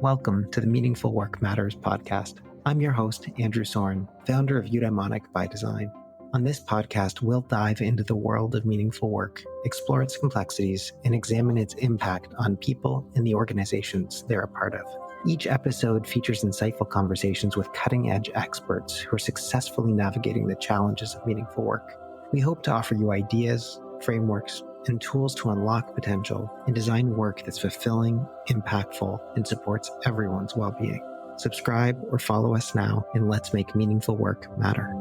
Welcome to the Meaningful Work Matters podcast. I'm your host, Andrew Soren, founder of Eudaimonic by Design. On this podcast, we'll dive into the world of meaningful work, explore its complexities, and examine its impact on people and the organizations they're a part of. Each episode features insightful conversations with cutting-edge experts who are successfully navigating the challenges of meaningful work. We hope to offer you ideas, frameworks, and tools to unlock potential and design work that's fulfilling, impactful, and supports everyone's well-being. Subscribe or follow us now, and let's make meaningful work matter.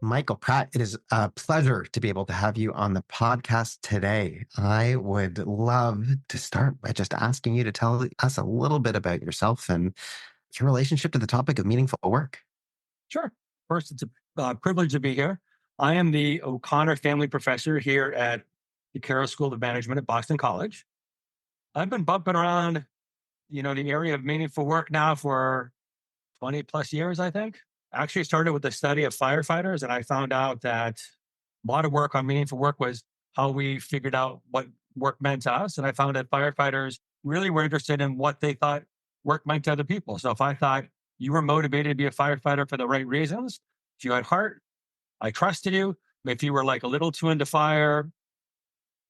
Michael Pratt, it is a pleasure to be able to have you on the podcast today. I would love to start by just asking you to tell us a little bit about yourself and your relationship to the topic of meaningful work. Sure. First, it's a privilege to be here. I am the O'Connor Family Professor here at the Carroll School of Management at Boston College. I've been bumping around, the area of meaningful work now for 20 plus years, I think. I actually started with the study of firefighters, and I found out that a lot of work on meaningful work was how we figured out what work meant to us. And I found that firefighters really were interested in what they thought work meant to other people. So if I thought you were motivated to be a firefighter for the right reasons, if you had heart, I trusted you. If you were like a little too into fire,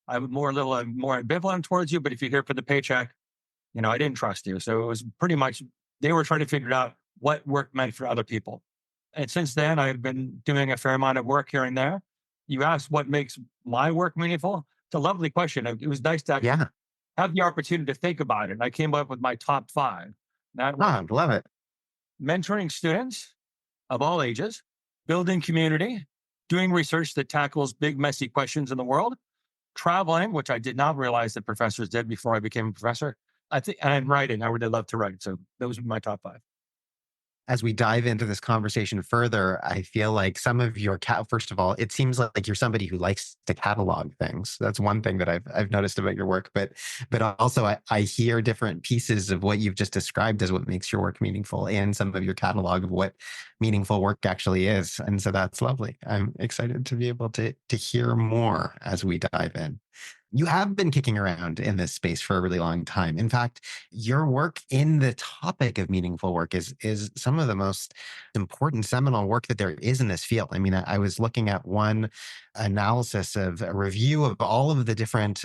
I was more ambivalent towards you. But if you're here for the paycheck, I didn't trust you. So it was pretty much, they were trying to figure out what work meant for other people. And since then, I've been doing a fair amount of work here and there. You asked what makes my work meaningful. It's a lovely question. It was nice to have the opportunity to think about it. And I came up with my top 5. I love it. Mentoring students of all ages, building community, doing research that tackles big, messy questions in the world, traveling, which I did not realize that professors did before I became a professor. And writing. I really love to write. So those are my top 5. As we dive into this conversation further, I feel like some of your first of all, it seems like you're somebody who likes to catalog things. That's one thing that I've noticed about your work. But also I hear different pieces of what you've just described as what makes your work meaningful, and some of your catalog of what meaningful work actually is. And so that's lovely. I'm excited to be able to hear more as we dive in. You have been kicking around in this space for a really long time. In fact, your work in the topic of meaningful work is some of the most important seminal work that there is in this field. I mean, I was looking at one analysis of a review of all the different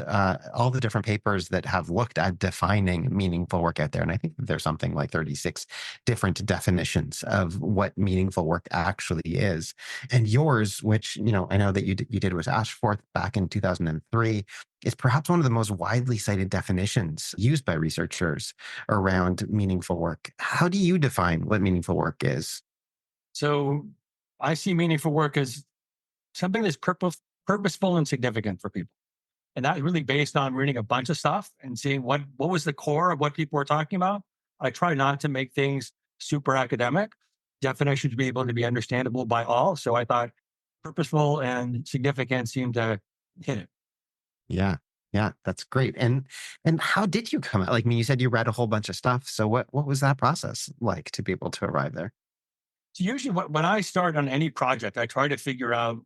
papers that have looked at defining meaningful work out there. And I think there's something like 36 different definitions of what meaningful work actually is. And yours, which, I know that you did with Ashforth back in 2003, is perhaps one of the most widely cited definitions used by researchers around meaningful work. How do you define what meaningful work is? So I see meaningful work as something that's purposeful and significant for people. And that's really based on reading a bunch of stuff and seeing what was the core of what people were talking about. I try not to make things super academic. Definitions to be able to be understandable by all. So I thought purposeful and significant seemed to hit it. Yeah, that's great. And how did you come out? Like, you said you read a whole bunch of stuff. So what was that process like to be able to arrive there? So usually when I start on any project, I try to figure out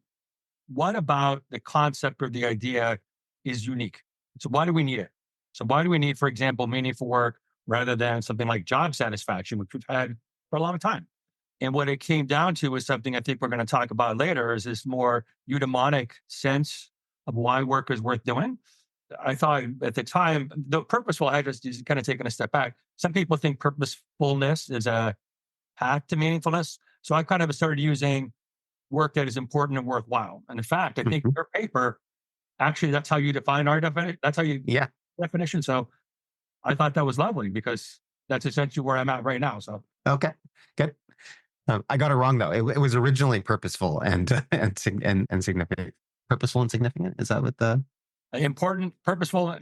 what about the concept or the idea is unique. So why do we need it? So why do we need, for example, meaningful work rather than something like job satisfaction, which we've had for a long time? And what it came down to is something I think we're going to talk about later, is this more eudaimonic sense of why work is worth doing. I thought at the time, the purposeful, I just kind of taking a step back. Some people think purposefulness is a path to meaningfulness. So I kind of started using work that is important and worthwhile. And in fact, I think your paper, actually, that's how you define our definition. That's how you definition. So I thought that was lovely because that's essentially where I'm at right now. So okay, good. I got it wrong though. It was originally purposeful and significant. Purposeful and significant. Is that what the important, purposeful?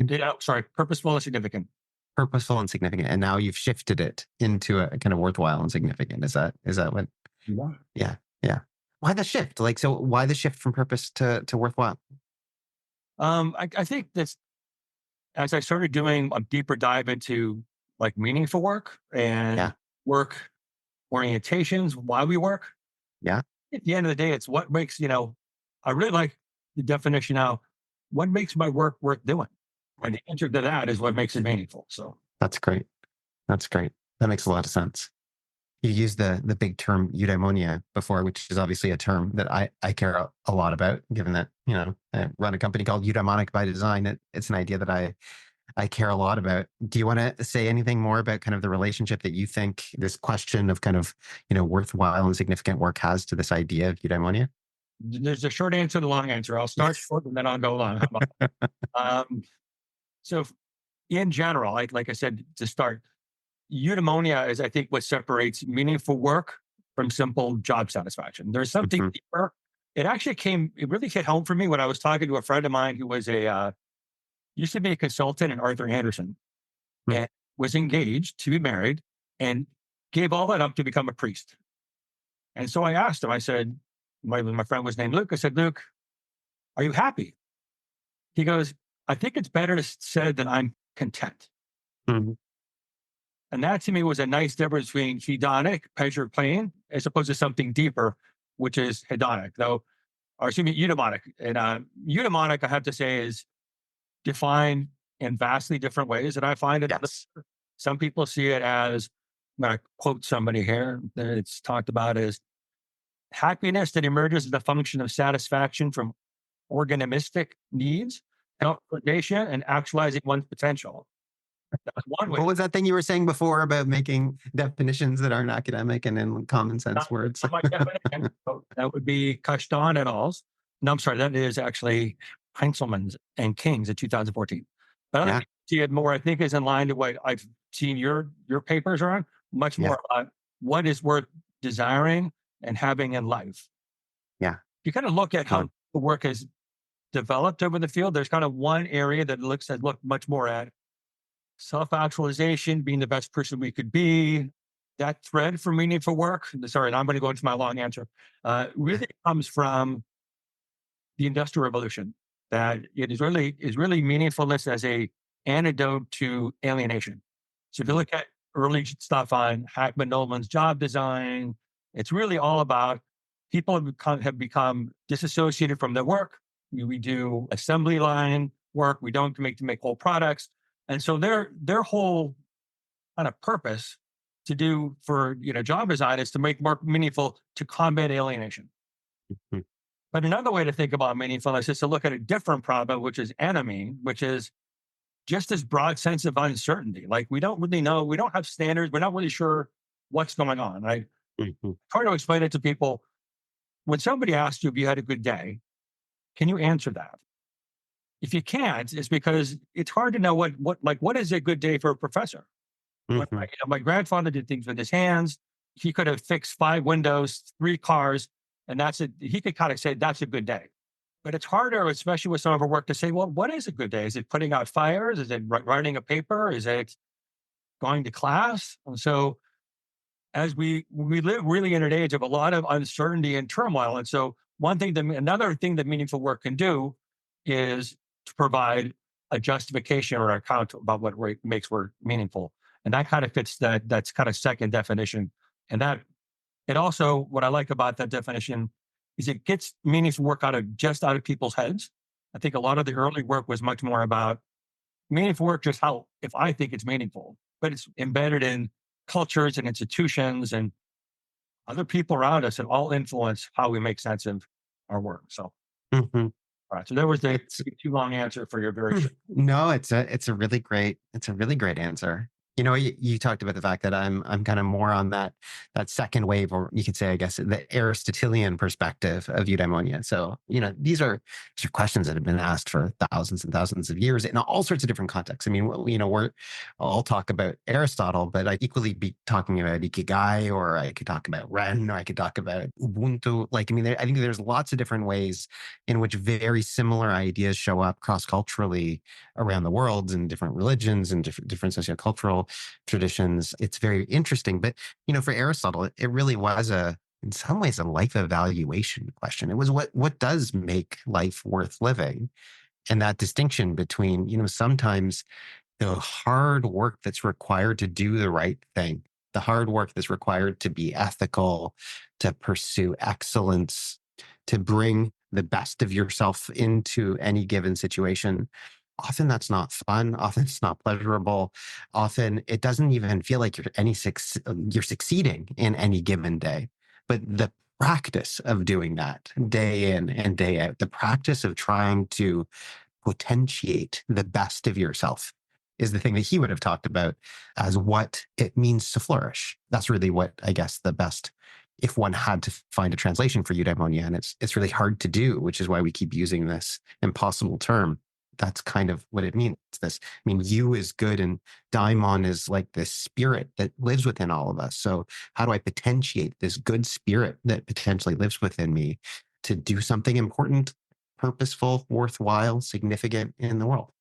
Purposeful and significant. Purposeful and significant, and now you've shifted it into a kind of worthwhile and significant. Is that what? Yeah. Why the shift? So why the shift from purpose to worthwhile? I think that's as I started doing a deeper dive into meaningful work and work orientations, why we work. Yeah. At the end of the day, it's what makes, I really like the definition now. What makes my work worth doing? And the answer to that is what makes it meaningful. So, That's great. That's great. That makes a lot of sense. You used the big term eudaimonia before, which is obviously a term that I care a lot about, given that, I run a company called Eudaimonic by Design. It's an idea that I care a lot about. Do you want to say anything more about kind of the relationship that you think this question of kind of, worthwhile and significant work has to this idea of eudaimonia? there's a short answer and a long answer. I'll start short and then I'll go long. How about Um, so, in general, like I said to start, eudaimonia is, I think, what separates meaningful work from simple job satisfaction. There's something Hmm. deeper. It really hit home for me when I was talking to a friend of mine who was used to be a consultant in Arthur Anderson and was engaged to be married and gave all that up to become a priest. And so I asked him, I said, my friend was named Luke. I said, Luke, are you happy? He goes, I think it's better to said that I'm content. Hmm. And that to me was a nice difference between hedonic, pleasure pain, as opposed to something deeper, which is hedonic, though, or excuse me, eudaimonic. And eudaimonic, I have to say, is defined in vastly different ways. And I find it, Yes. some people see it as, I'm going to quote somebody here, that it's talked about as happiness that emerges as a function of satisfaction from organismic needs, self-validation, and actualizing one's potential. That's one way. What was that thing you were saying before about making definitions that aren't academic and in common Not sense words? my definition. So that would be Kashdan et al.'s. No, I'm sorry, that is actually Heinzelman's and King's in 2014. But other Yeah. people see it more, I think, is in line to what I've seen your papers are on, much Yeah. more about what is worth desiring and having in life. Yeah. You kind of look at how Totally. the work has developed over the field. There's kind of one area that has looked much more at self-actualization, being the best person we could be. That thread for meaningful work, sorry, and I'm going to go into my long answer, really comes from the Industrial Revolution. That it is really meaningfulness as a antidote to alienation. So if you look at early stuff on Hackman Nolan's job design, it's really all about people have become disassociated from their work. We do assembly line work. We don't make whole products, and so their whole kind of purpose to do for job design is to make work meaningful to combat alienation. Mhm. But another way to think about meaningfulness is to look at a different problem, which is enemy, which is just this broad sense of uncertainty. Like we don't really know, we don't have standards, we're not really sure what's going on. I Mhm. try to explain it to people. When somebody asks you if you had a good day, can you answer that? If you can't, it's because it's hard to know what is a good day for a professor. When Mhm. my grandfather did things with his hands, he could have fixed 5 windows, 3 cars, and that's it. He could kind of say that's a good day. But it's harder, especially with some of our work, to say, well, what is a good day? Is it putting out fires? Is it writing a paper? Is it going to class? And so, as we live really in an age of a lot of uncertainty and turmoil, and so another thing that meaningful work can do is to provide a justification or an account about what makes work meaningful, and that kind of fits that's kind of second definition, and that it also, what I like about that definition is it gets meaningful work out of people's heads. I think a lot of the early work was much more about meaningful work, just how, if I think it's meaningful, but it's embedded in cultures and institutions and other people around us that all influence how we make sense of our work. So, Mhm. all right. So there was the It's too long answer for your very short. no, it's a really great answer. You talked about the fact that I'm kind of more on that second wave, or you could say, I guess, the Aristotelian perspective of eudaimonia. So, these are questions that have been asked for thousands and thousands of years in all sorts of different contexts. I mean, I'll talk about Aristotle, but I equally be talking about ikigai, or I could talk about Ren, or I could talk about Ubuntu. Like, I mean, I think there's lots of different ways in which very similar ideas show up cross culturally around the world in different religions and different sociocultural traditions. It's very interesting. But, for Aristotle, it really was in some ways, a life evaluation question. It was what does make life worth living? And that distinction between, sometimes the hard work that's required to do the right thing, the hard work that's required to be ethical, to pursue excellence, to bring the best of yourself into any given situation, often that's not fun. Often it's not pleasurable. Often it doesn't even feel like you're succeeding in any given day. But the practice of doing that day in and day out, the practice of trying to potentiate the best of yourself is the thing that he would have talked about as what it means to flourish. That's really what I guess the best, if one had to find a translation for eudaimonia, and it's really hard to do, which is why we keep using this impossible term. That's kind of what it means. This, I mean, you is good, and daimon is like this spirit that lives within all of us. So how do I potentiate this good spirit that potentially lives within me to do something important, purposeful, worthwhile, significant in the world?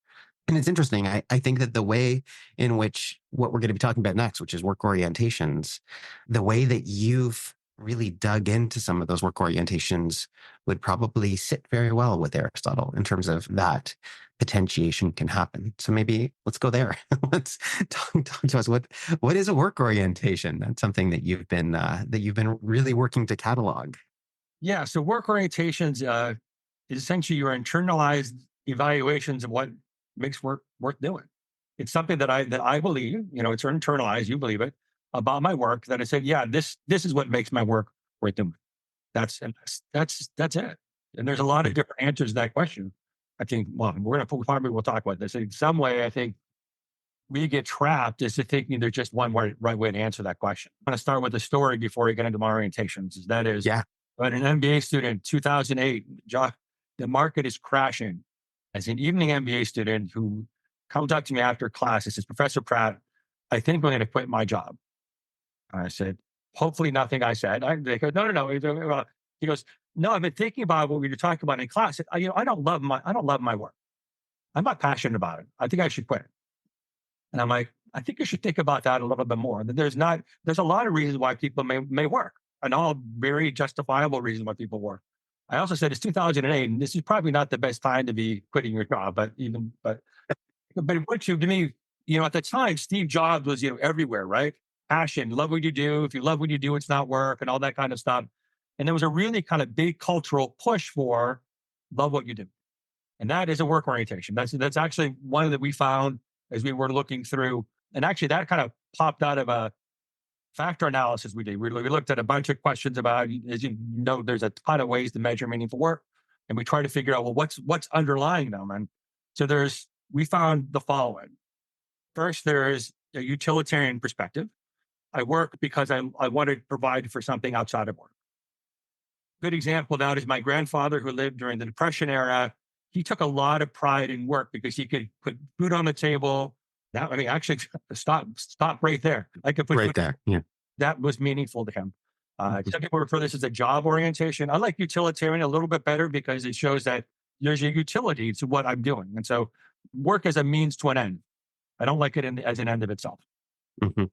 And it's interesting. I think that the way in which what we're going to be talking about next, which is work orientations, the way that you've really dug into some of those work orientations would probably sit very well with Aristotle in terms of that potentiation can happen. So maybe let's go there. Let's talk to us. What is a work orientation? That's something that you've been really working to catalog. Yeah. So work orientations is essentially your internalized evaluations of what makes work worth doing. It's something that I believe, it's internalized, you believe it, about my work that I said, yeah, this is what makes my work worth doing. That's it. And there's a lot of different answers to that question. I think, well, we'll talk about this. In some way, I think we get trapped is to thinking there's just one right way to answer that question. I'm going to start with a story before we get into my orientations. That is, Yeah. but an MBA student, 2008, the market is crashing. As an evening MBA student who comes up to me after class and says, Professor Pratt, I think I'm going to quit my job. And I said, hopefully nothing I said. They go, no. He goes, no, I've been thinking about what we were talking about in class. I don't love my work. I'm not passionate about it. I think I should quit. And I'm like, I think you should think about that a little bit more. There's a lot of reasons why people may work, and all very justifiable reasons why people work. I also said it's 2008, and this is probably not the best time to be quitting your job. But what you to me, at the time, Steve Jobs was everywhere, right? Passion, love what you do. If you love what you do, it's not work, and all that kind of stuff. And there was a really kind of big cultural push for love what you do, and that is a work orientation. That's actually one that we found as we were looking through, and actually that kind of popped out of a factor analysis we did. We looked at a bunch of questions about, as you know, there's a ton of ways to measure meaningful work, and we try to figure out, well, what's underlying them. And so we found the following. First, there is a utilitarian perspective. I work because I want to provide for something outside of work. Good example of that is my grandfather, who lived during the Depression era. He took a lot of pride in work because he could put food on the table. Actually, stop right there. I could put Right food. there. Yeah. That was meaningful to him. Mhm. Some people refer to this as a job orientation. I like utilitarian a little bit better because it shows that there's a utility to what I'm doing. And so work as a means to an end. I don't like it as an end of itself. Mhm.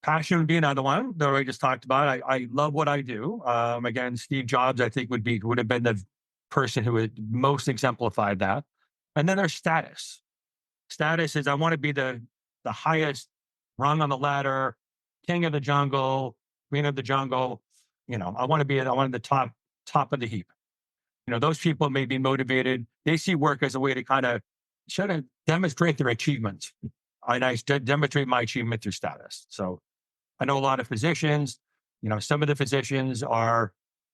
Passion would be another one that I just talked about. I love what I do. Again, Steve Jobs, I think, would have been the person who would most exemplified that. And then there's status. Status is I want to be the highest rung on the ladder, king of the jungle, queen of the jungle. I want the top of the heap. Those people may be motivated. They see work as a way to kind of demonstrate their achievements. Demonstrate my achievement through status. So I know a lot of physicians. Some of the physicians are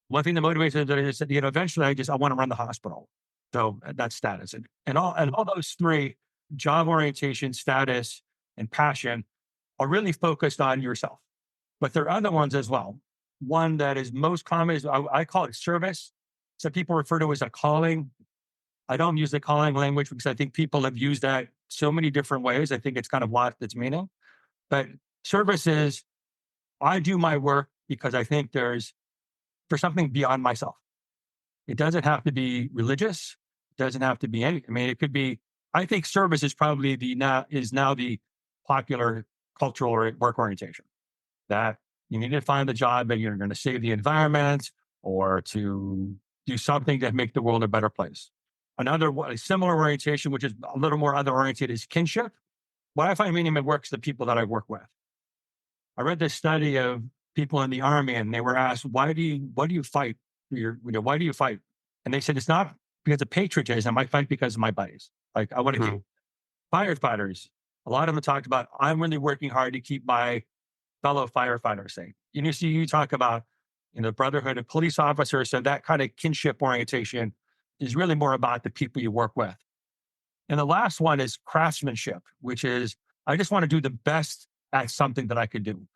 one thing that motivates them is that eventually I want to run the hospital. So that's status, and all those three: job orientation, status, and passion are really focused on yourself. But there are other ones as well. One that is most common is I call it service. Some people refer to it as a calling. I don't use the calling language because I think people have used that so many different ways. I think it's kind of lost its meaning. But service is I do my work because I think there's for something beyond myself. It doesn't have to be religious. It doesn't have to be any. It could be. I think service is probably now the popular cultural work orientation. That you need to find the job that you're going to save the environment or to do something to make the world a better place. A similar orientation, which is a little more other oriented, is kinship. What I find meaning in work is the people that I work with. I read this study of people in the army, and they were asked, why do you fight for why do you fight? And they said, it's not because of patriotism. I fight because of my buddies. Like, I want to keep Mhm. firefighters. A lot of them talked about, I'm really working hard to keep my fellow firefighters safe. And you see, you talk about, brotherhood of police officers. So that kind of kinship orientation is really more about the people you work with. And the last one is craftsmanship, which is, I just want to do the best at something that I could do.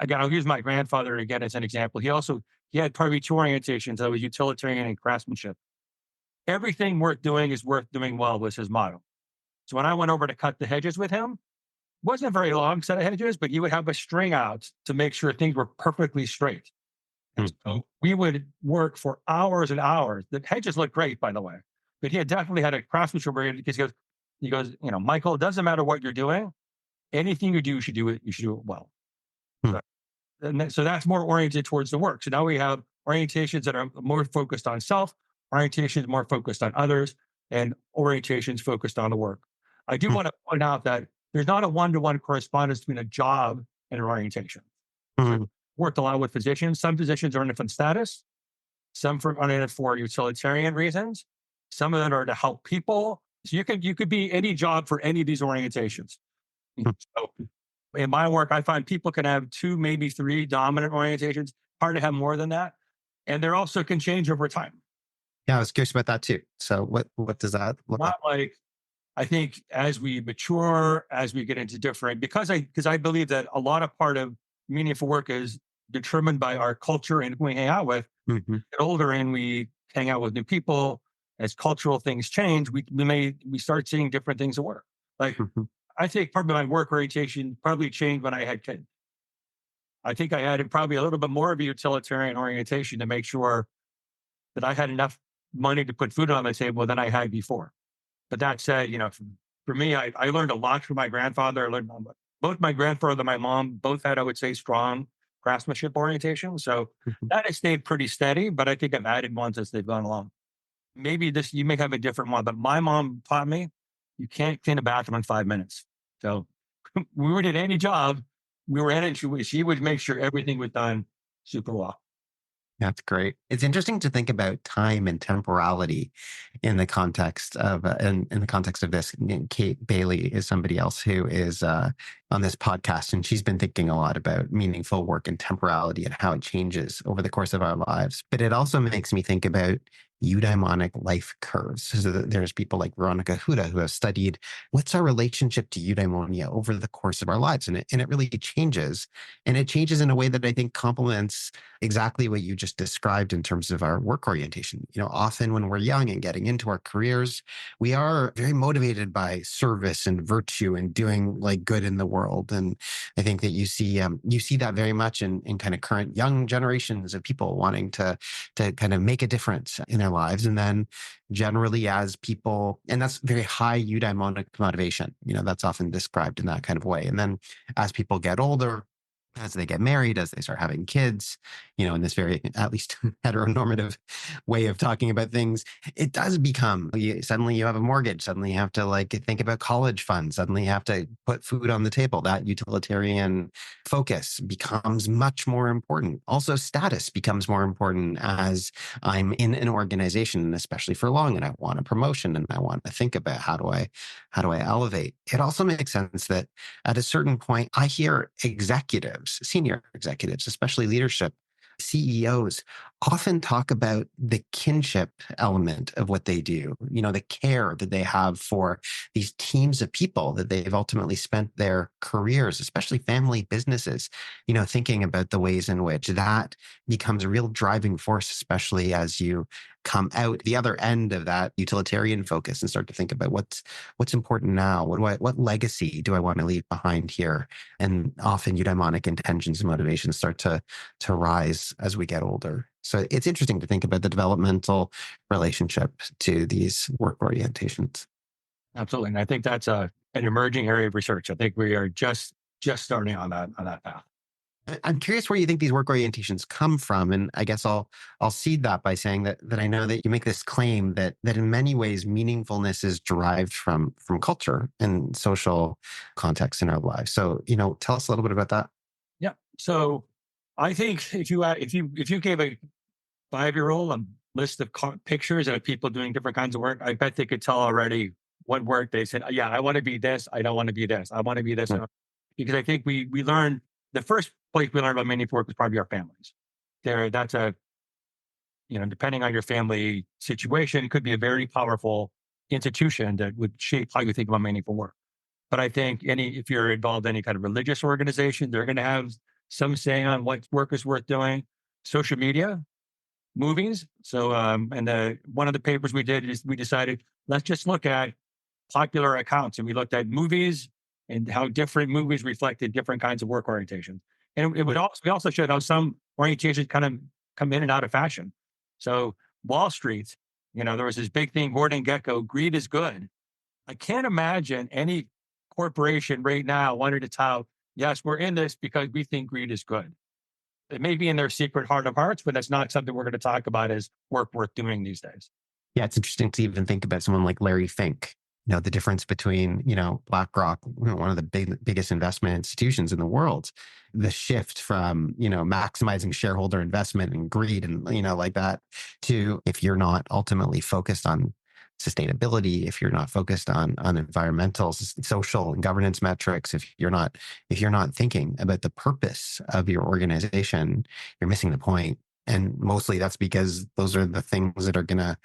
Again, I'll use my grandfather again as an example. He had probably two orientations. That was utilitarian and craftsmanship. Everything worth doing is worth doing well was his motto. So when I went over to cut the hedges with him, wasn't a very long set of hedges, but he would have a string out to make sure things were perfectly straight. And Mhm. so we would work for hours and hours. The hedges looked great, by the way, but he had definitely had a craftsmanship because Michael, it doesn't matter what you're doing. Anything you do, you should do it well. Mhm. So, so that's more oriented towards the work. So now we have orientations that are more focused on self, orientations more focused on others, and orientations focused on the work. I do want to point out that there's not a one-to-one correspondence between a job and an orientation. So I Mhm. worked a lot with physicians. Some physicians are in a different status. Some are in it for utilitarian reasons. Some of them are to help people. So you could be any job for any of these orientations. Mhm. So in my work, I find people can have two, maybe three dominant orientations. Hard to have more than that, and they're also can change over time. Yeah, I was curious about that too. So what does that look like? Not like I think as we mature, as we get into different, because I believe that a lot of part of meaningful work is determined by our culture and who we hang out with. Mhm. Get older and we hang out with new people. As cultural things change, we start seeing different things at work. Like Mhm. I think part of my work orientation probably changed when I had kids. I think I had probably a little bit more of a utilitarian orientation to make sure that I had enough money to put food on the table than I had before. But that said, for me, I learned a lot from my grandfather. I learned both my grandfather and my mom both had, I would say, strong craftsmanship orientation. So Mhm. that has stayed pretty steady, but I think I've added ones as they've gone along. Maybe you may have a different one, but my mom taught me you can't clean a bathroom in 5 minutes. So we were at any job, we were in it. She would make sure everything was done super well. That's great. It's interesting to think about time and temporality in the context of this. Kate Bailey is somebody else who is on this podcast, and she's been thinking a lot about meaningful work and temporality and how it changes over the course of our lives. But it also makes me think about eudaimonic life curves. So that there's people like Veronica Huda who have studied what's our relationship to eudaimonia over the course of our lives, and it really changes, and it changes in a way that I think complements exactly what you just described in terms of our work orientation. Often when we're young and getting into our careers, we are very motivated by service and virtue and doing like good in the world. And I think that you see that very much in kind of current young generations of people wanting to kind of make a difference in their lives. And then generally as people, and that's very high eudaimonic motivation, that's often described in that kind of way. And then as people get older, as they get married, as they start having kids, in this very, at least heteronormative way of talking about things, it does become suddenly you have a mortgage, suddenly you have to like think about college funds, suddenly you have to put food on the table. That utilitarian focus becomes much more important. Also, status becomes more important as I'm in an organization, and especially for long, and I want a promotion and I want to think about how do I elevate. It also makes sense that at a certain point, I hear executives, senior executives, especially leadership, CEOs, often talk about the kinship element of what they do, the care that they have for these teams of people that they've ultimately spent their careers, especially family businesses, thinking about the ways in which that becomes a real driving force, especially as you come out the other end of that utilitarian focus and start to think about what's important now. What legacy do I want to leave behind here? And often eudaimonic intentions and motivations start to rise as we get older. So it's interesting to think about the developmental relationship to these work orientations. Absolutely. And I think that's an emerging area of research. I think we are just starting on that path. I'm curious where you think these work orientations come from, and I guess I'll seed that by saying that I know that you make this claim that in many ways meaningfulness is derived from culture and social context in our lives. So tell us a little bit about that. Yeah. So I think if you gave a 5-year-old a list of pictures of people doing different kinds of work, I bet they could tell already what work they said. Yeah, I want to be this. I don't want to be this. I want to be this. Mm. Because I think we learned the first place we learned about meaningful work was probably our families. There, that's a depending on your family situation, it could be a very powerful institution that would shape how you think about meaningful work. But I think if you're involved in any kind of religious organization, they're going to have some say on what work is worth doing. Social media, movies. So, and one of the papers we did is we decided let's just look at popular accounts, and we looked at movies and how different movies reflected different kinds of work orientation. And it would also we also showed how some orientations kind of come in and out of fashion. So Wall Street, there was this big thing, Gordon Gekko, greed is good. I can't imagine any corporation right now wanting to tout, yes, we're in this because we think greed is good. It may be in their secret heart of hearts, but that's not something we're going to talk about as work worth doing these days. Yeah, it's interesting to even think about someone like Larry Fink. The difference between, BlackRock, one of the biggest investment institutions in the world, the shift from, maximizing shareholder investment and greed and, like that, to if you're not ultimately focused on sustainability, if you're not focused on environmental, social and governance metrics, if you're not thinking about the purpose of your organization, you're missing the point. And mostly that's because those are the things that are going to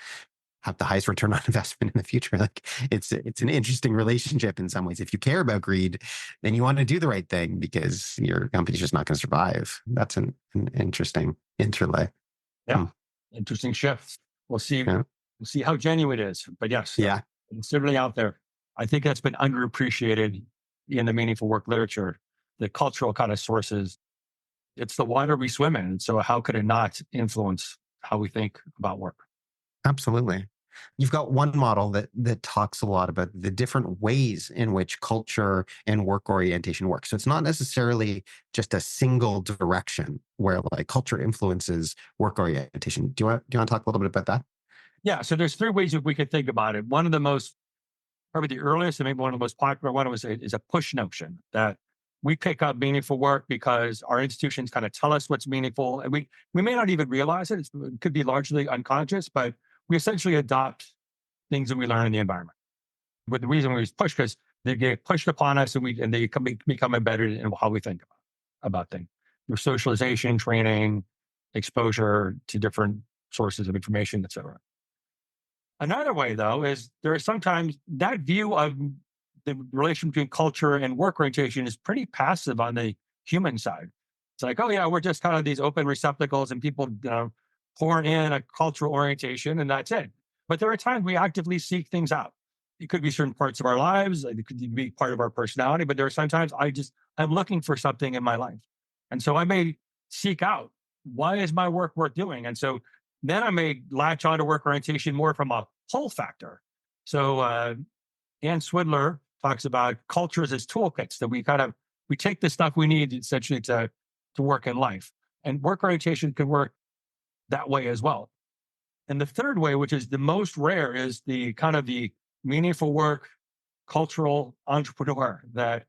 have the highest return on investment in the future. Like it's an interesting relationship in some ways. If you care about greed, then you want to do the right thing because your company's just not going to survive. That's an interesting interlay. Yeah, Hmm. interesting shift. We'll see. Yeah. We'll see how genuine it is. But yes, Yeah. it's certainly out there. I think that's been underappreciated in the meaningful work literature, the cultural kind of sources. It's the water we swim in. So how could it not influence how we think about work? Absolutely. You've got one model that talks a lot about the different ways in which culture and work orientation work. So it's not necessarily just a single direction where like culture influences work orientation. Do you want to talk a little bit about that? Yeah. So there's three ways that we could think about it. One of the most, probably the earliest and maybe one of the most popular one is a push notion that we pick up meaningful work because our institutions kind of tell us what's meaningful. And we may not even realize it. It could be largely unconscious, but we essentially adopt things that we learn in the environment. But the reason we push because they get pushed upon us and they become embedded in how we think about things. Through socialization, training, exposure to different sources of information, et cetera. Another way, though, is there is sometimes that view of the relation between culture and work orientation is pretty passive on the human side. It's like, oh yeah, we're just kind of these open receptacles, and people pour in a cultural orientation, and that's it. But there are times we actively seek things out. It could be certain parts of our lives, it could be part of our personality, but there are sometimes I'm looking for something in my life, and so I may seek out why is my work worth doing, and so then I may latch on to work orientation more from a pull factor. So Ann Swidler talks about cultures as toolkits that we take the stuff we need essentially to work in life. And work orientation can work that way as well. And the third way, which is the most rare, is the kind of the meaningful work cultural entrepreneur, that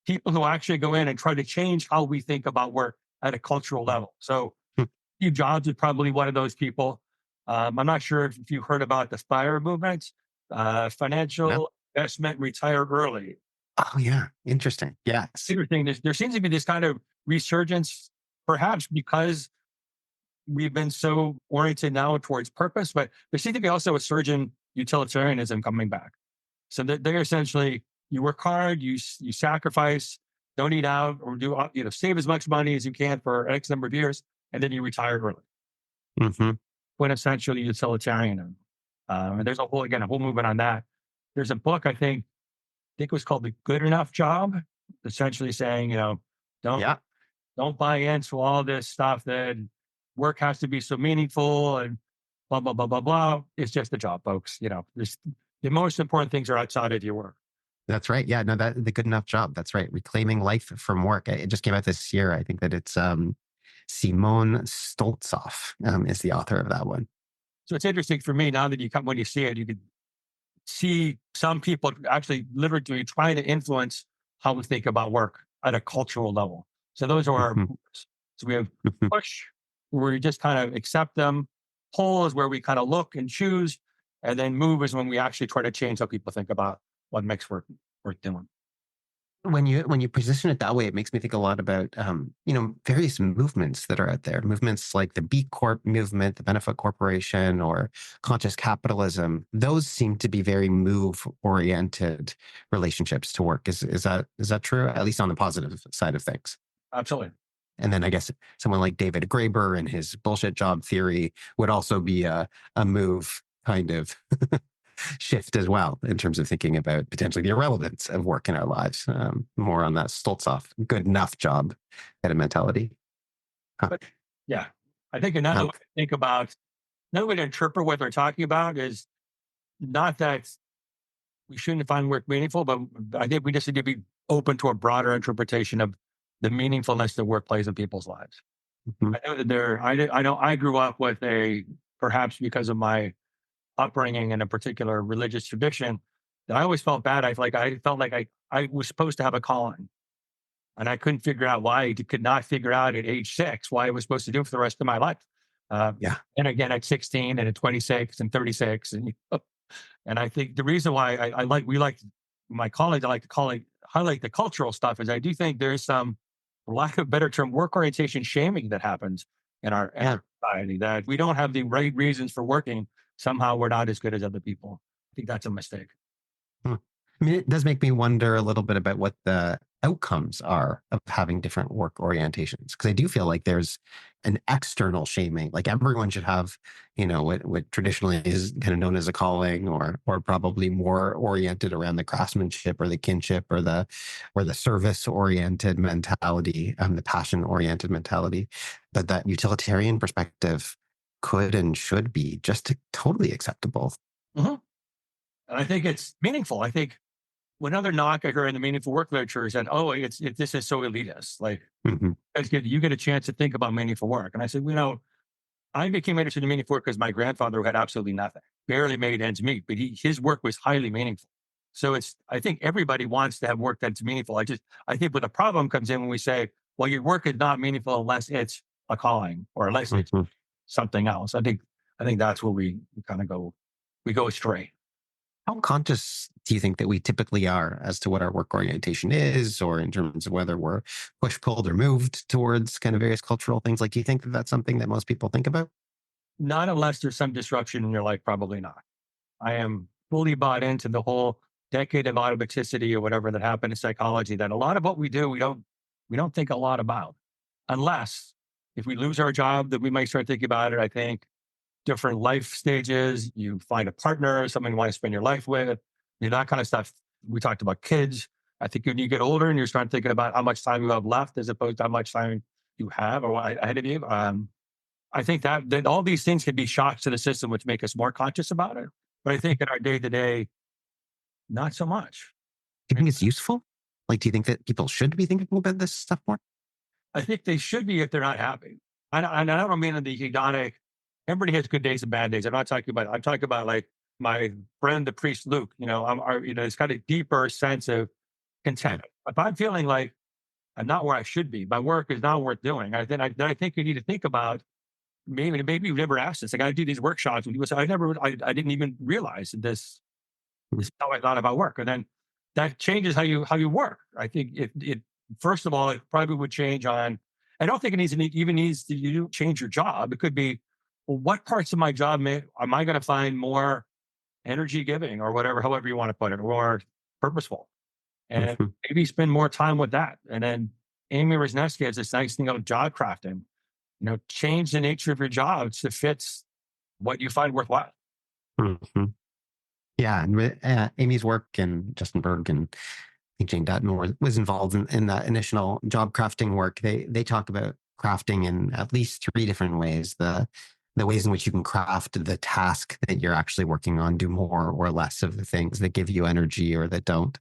people who actually go in and try to change how we think about work at a cultural level. So Hmm. Steve Jobs is probably one of those people. I'm not sure if you heard about the FIRE movement, No? financial investment, retire early. Oh yeah. Interesting. Yes. Interesting. There seems to be this kind of resurgence, perhaps because we've been so oriented now towards purpose, but there seems to be also a surge in utilitarianism coming back. So they're essentially, you work hard, you sacrifice, don't eat out, or do save as much money as you can for X number of years, and then you retire early. Hmm. Quintessentially utilitarian. And there's a whole movement on that. There's a book I think it was called The Good Enough Job, essentially saying, don't Yeah. don't buy into all this stuff that work has to be so meaningful and blah blah blah blah blah. It's just a job, folks. There's the most important things are outside of your work. That's right. Yeah, no, that the good enough job. That's right. Reclaiming life from work. It just came out this year. I think that it's Simone Stoltzoff is the author of that one. So it's interesting for me now that when you see it, you could see some people actually literally trying to influence how we think about work at a cultural level. So those are our Mhm, movers. So we have mhm. push, where we just kind of accept them. Pull is where we kind of look and choose. And then move is when we actually try to change how people think about what makes worth doing. When you position it that way, it makes me think a lot about various movements that are out there. Movements like the B Corp movement, the Benefit Corporation, or conscious capitalism. Those seem to be very move oriented relationships to work. Is that true? At least on the positive side of things. Absolutely. And then I guess someone like David Graeber and his bullshit job theory would also be a move kind of shift as well in terms of thinking about potentially the irrelevance of work in our lives. More on that Stoltzoff good enough job kind of mentality. Huh. But yeah, I think another Um, way to think about, another way to interpret what they're talking about is not that we shouldn't find work meaningful, but I think we just need to be open to a broader interpretation of the meaningfulness that work plays in people's lives. mhm. I know that I know I grew up with perhaps because of my upbringing in a particular religious tradition, that I always felt bad. I felt like I was supposed to have a calling, and I couldn't figure out why. I could not figure out at age 6 why I was supposed to do it for the rest of my life. Uh, Yeah. and again, at 16 and at 26 and 36, and I think the reason why we like my colleagues, I like to call it highlight the cultural stuff is I do think there's some, for lack of a better term, work orientation shaming that happens in Yeah. our society, that we don't have the right reasons for working. Somehow we're not as good as other people. I think that's a mistake. Hmm. I mean, it does make me wonder a little bit about what the outcomes are of having different work orientations. Because I do feel like there's an external shaming. Like everyone should have, what traditionally is kind of known as a calling, or probably more oriented around the craftsmanship or the kinship or the service oriented mentality, the passion oriented mentality. But that utilitarian perspective could and should be just totally acceptable. Mhm. And I think it's meaningful. I think one other knock I heard in the meaningful work literature is that, oh, this is so elitist. Like, Mhm. you get a chance to think about meaningful work. And I said, I became interested in meaningful work because my grandfather had absolutely nothing, barely made ends meet, but his work was highly meaningful. So I think everybody wants to have work that's meaningful. I think where the problem comes in when we say, well, your work is not meaningful unless it's a calling or unless it's Mhm. something else. I think that's where we kind of we go astray. How conscious do you think that we typically are as to what our work orientation is, or in terms of whether we're push pulled or moved towards kind of various cultural things? Like, do you think that that's something that most people think about? Not unless there's some disruption in your life, probably not. I am fully bought into the whole decade of automaticity or whatever that happened in psychology, that a lot of what we do, we don't think a lot about, unless if we lose our job, that we might start thinking about it. I think different life stages, you find a partner, someone you want to spend your life with, that kind of stuff. We talked about kids. I think when you get older and you start thinking about how much time you have left as opposed to how much time you have or ahead of you. I think that all these things can be shocks to the system, which make us more conscious about it. But I think in our day to day, not so much. Do you I mean, think it's useful? Like, do you think that people should be thinking about this stuff more? I think they should be if they're not happy. And I don't mean in the hedonic. Everybody has good days and bad days. I'm talking about like my friend, the priest Luke. It's got a deeper sense of Yeah. content. If I'm feeling like I'm not where I should be, my work is not worth doing. Then I think you need to think about, maybe you've never asked this. Like, I do these workshops and people say, I didn't even realize that this is how I thought about work. And then that changes how you work. I think it first of all, it probably would change on, I don't think it even needs to you change your job. It could be, well, what parts of my job am I going to find more energy giving or whatever, however you want to put it, or purposeful? And Mhm. maybe spend more time with that. And then Amy Rosneski has this nice thing of job crafting. Change the nature of your job to fit what you find worthwhile. Mhm. Yeah, and Amy's work and Justin Berg and I think Jane Dutton was involved in that initial job crafting work. They talk about crafting in at least three different ways. The ways in which you can craft the task that you're actually working on, do more or less of the things that give you energy or that don't.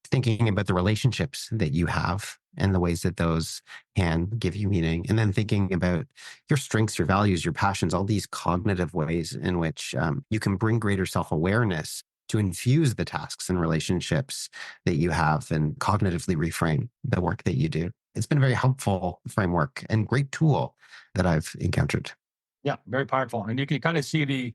Thinking about the relationships that you have and the ways that those can give you meaning. And then thinking about your strengths, your values, your passions, all these cognitive ways in which you can bring greater self awareness to infuse the tasks and relationships that you have and cognitively reframe the work that you do. It's been a very helpful framework and great tool that I've encountered. Yeah, very powerful. And you can kind of see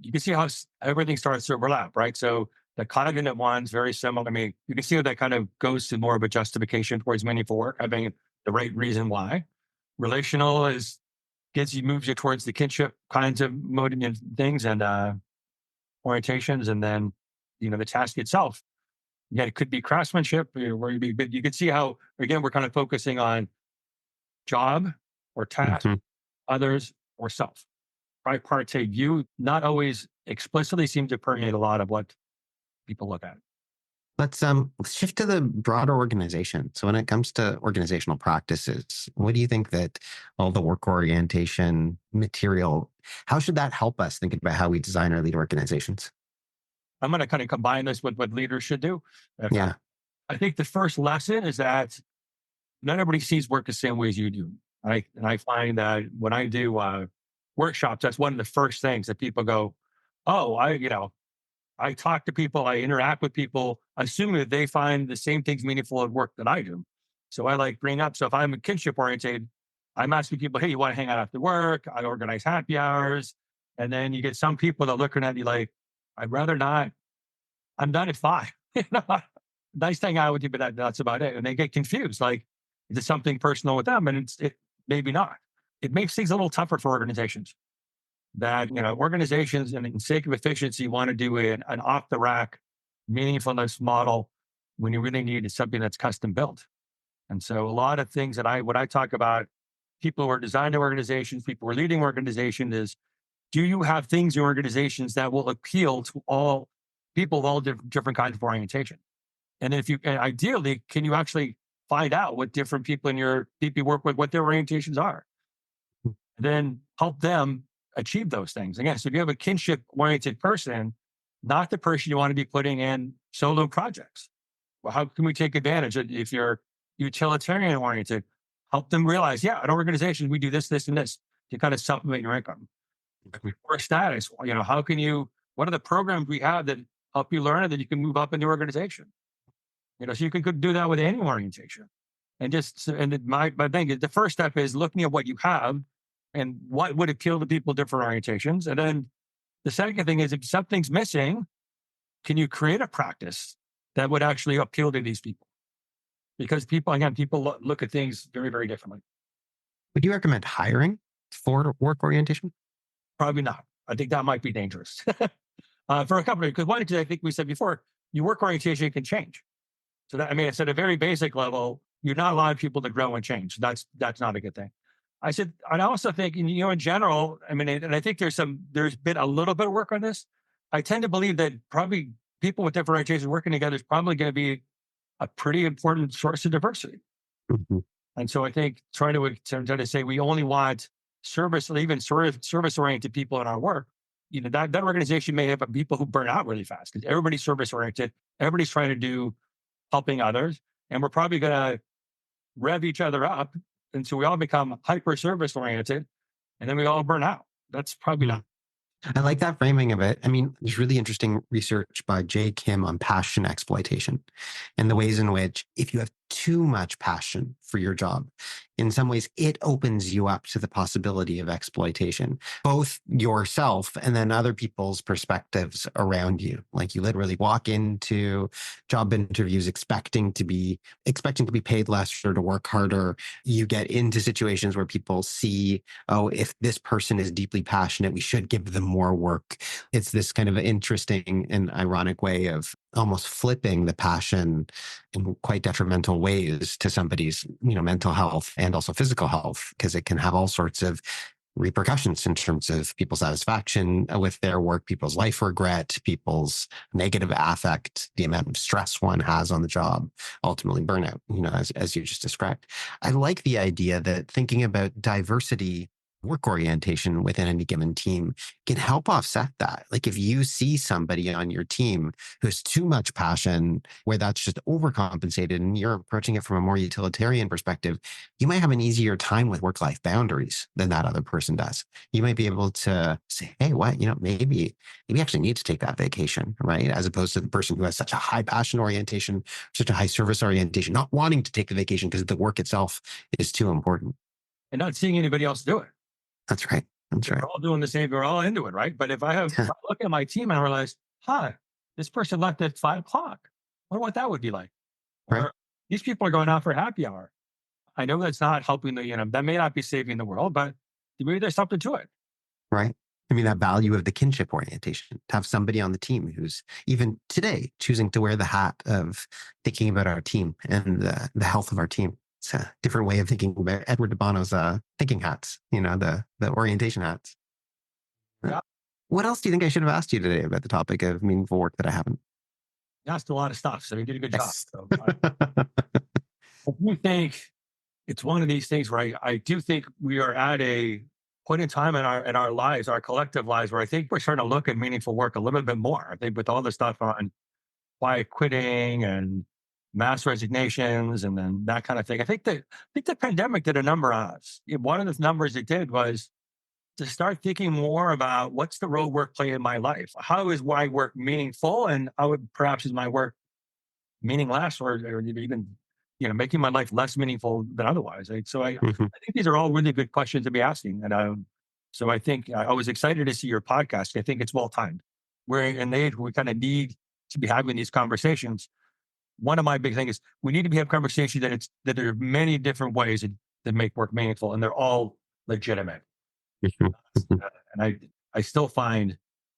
you can see how everything starts to overlap, right? So the cognitive one's very similar. I mean, you can see how that kind of goes to more of a justification towards meaningful work, having the right reason why. Relational is gets you moves you towards the kinship kinds of motivating things and orientations, and then the task itself. Yeah, it could be craftsmanship, where but you can see how again we're kind of focusing on job or task, Mhm. others or self. Tripartite view not always explicitly seems to permeate a lot of what people look at. Let's shift to the broader organization. So when it comes to organizational practices, what do you think that all the work orientation material, how should that help us think about how we design or lead organizations? I'm going to kind of combine this with what leaders should do. In fact, Yeah. I think the first lesson is that not everybody sees work the same way as you do. And I find that when I do workshops, that's one of the first things that people go, "Oh, I talk to people, I interact with people, assuming that they find the same things meaningful at work that I do." So I like bring up. So if I'm a kinship oriented, I'm asking people, "Hey, you want to hang out after work?" I organize happy hours, and then you get some people that are looking at you like, "I'd rather not. I'm done at 5." You know, nice to hang out with you, but that's about it. And they get confused. Like, is it something personal with them? And it maybe not. It makes things a little tougher for organizations that, organizations in the sake of efficiency want to do an off the rack meaningfulness model when you really need is something that's custom built. And so a lot of things when I talk about people who are designing organizations, people who are leading organizations is, do you have things in organizations that will appeal to all people of all different kinds of orientation? And if you, and ideally, can you actually find out what different people in your people you work with, what their orientations are? Then help them achieve those things. Again, so if you have a kinship oriented person, not the person you want to be putting in solo projects. Well, how can we take advantage if you're utilitarian oriented? Help them realize, yeah, at organizations, we do this, this, and this to kind of supplement your income. Or status, how can what are the programs we have that help you learn and that you can move up in the organization? So you could do that with any orientation. And my thing is the first step is looking at what you have and what would appeal to people with different orientations. And then the second thing is if something's missing, can you create a practice that would actually appeal to these people? Because people look at things very, very differently. Would you recommend hiring for work orientation? Probably not. I think that might be dangerous for a company. Because one, because I think we said before, your work orientation can change. So that, I mean, it's at a very basic level, you're not allowing people to grow and change. That's not a good thing. I said, and I also think, in general, I mean, and I think there's been a little bit of work on this. I tend to believe that probably people with different orientations working together is probably going to be a pretty important source of diversity. Mhm. And so I think try to say we only want service, or even sort of service oriented people in our work. That organization may have people who burn out really fast because everybody's service oriented. Everybody's trying to do helping others. And we're probably going to rev each other up. And so we all become hyper service oriented and then we all burn out. That's probably not. I like that framing of it. I mean, there's really interesting research by Jay Kim on passion exploitation and the ways in which, if you have too much passion for your job, in some ways it opens you up to the possibility of exploitation, both yourself and then other people's perspectives around you. Like you literally walk into job interviews expecting to be paid less or to work harder. You get into situations where people see, oh, if this person is deeply passionate, we should give them more work. It's this kind of interesting and ironic way of almost flipping the passion in quite detrimental ways to somebody's, mental health and also physical health, because it can have all sorts of repercussions in terms of people's satisfaction with their work, people's life regret, people's negative affect, the amount of stress one has on the job, ultimately burnout, as you just described. I like the idea that thinking about diversity work orientation within any given team can help offset that. Like if you see somebody on your team who's too much passion, where that's just overcompensated and you're approaching it from a more utilitarian perspective, you might have an easier time with work-life boundaries than that other person does. You might be able to say, hey, what, maybe you actually need to take that vacation, right? As opposed to the person who has such a high passion orientation, such a high service orientation, not wanting to take the vacation because the work itself is too important. and not seeing anybody else do it. That's right. That's We're right. all doing the same. We're all into it, right? But if I look at my team and I realize, this person left at 5 o'clock. I wonder what that would be like. Right. Or these people are going out for happy hour. I know that's not helping that may not be saving the world, but maybe there's something to it. Right. I mean, that value of the kinship orientation, to have somebody on the team who's even today choosing to wear the hat of thinking about our team and the health of our team. It's a different way of thinking about Edward de Bono's thinking hats, the orientation hats. Yeah. What else do you think I should have asked you today about the topic of meaningful work that I haven't? You asked a lot of stuff, so you did a good job. Yes. So I do think it's one of these things where I do think we are at a point in time in our lives, our collective lives, where I think we're starting to look at meaningful work a little bit more. I think with all the stuff on quiet quitting and mass resignations and then that kind of thing. I think the pandemic did a number on us. One of the numbers it did was to start thinking more about what's the role work play in my life? How is my work meaningful? And how perhaps is my work meaningless or even, making my life less meaningful than otherwise? I Mhm. think these are all really good questions to be asking. And so I think I was excited to see your podcast. I think it's well timed. We're in an age where we kind of need to be having these conversations. One of my big things is we need to be having conversations that there are many different ways that make work meaningful and they're all legitimate. Mhm. Mhm. And I still find,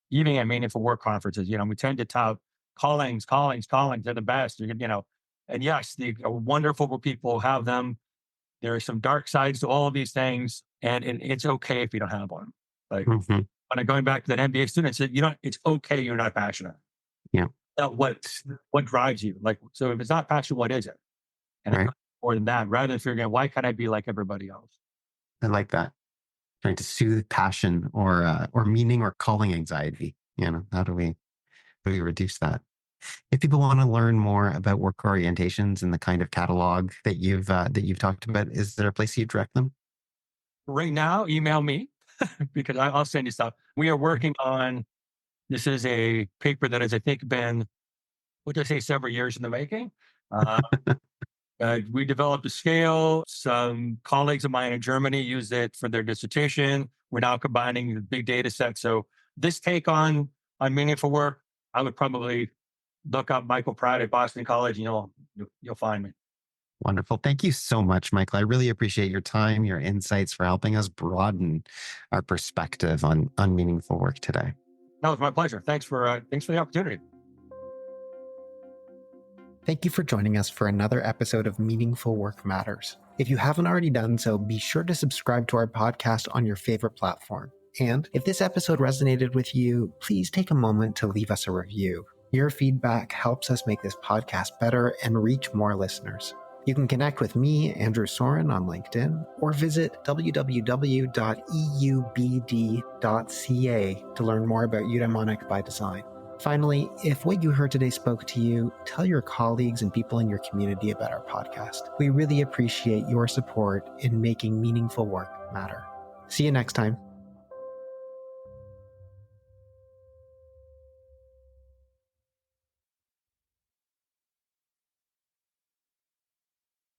even at meaningful work conferences, we tend to tout callings, they're the best, and yes, the wonderful people have them. There are some dark sides to all of these things, and it's okay if you don't have one. Like Mhm. when I'm going back to that MBA student, said, it's okay you're not passionate. Yeah. What drives you? Like, so if it's not passion, what is it? And it's Right. not more than that, rather than figuring out why can't I be like everybody else? I like that. Trying to soothe passion or meaning or calling anxiety. How do we reduce that? If people want to learn more about work orientations and the kind of catalog that you've talked about, is there a place you direct them? Right now, email me because I'll send you stuff. We are working on this is a paper that has, I think, been, what did I say, several years in the making. Uh, we developed a scale. Some colleagues of mine in Germany used it for their dissertation. We're now combining the big data set. So this take on meaningful work, I would probably look up Michael Pratt at Boston College, and you'll find me. Wonderful. Thank you so much, Michael. I really appreciate your time, your insights for helping us broaden our perspective on meaningful work today. No, it's my pleasure. Thanks for the opportunity. Thank you for joining us for another episode of Meaningful Work Matters. If you haven't already done so, be sure to subscribe to our podcast on your favorite platform. And if this episode resonated with you, please take a moment to leave us a review. Your feedback helps us make this podcast better and reach more listeners. You can connect with me, Andrew Soren, on LinkedIn, or visit www.eubd.ca to learn more about Eudaimonic by Design. Finally, if what you heard today spoke to you, tell your colleagues and people in your community about our podcast. We really appreciate your support in making meaningful work matter. See you next time.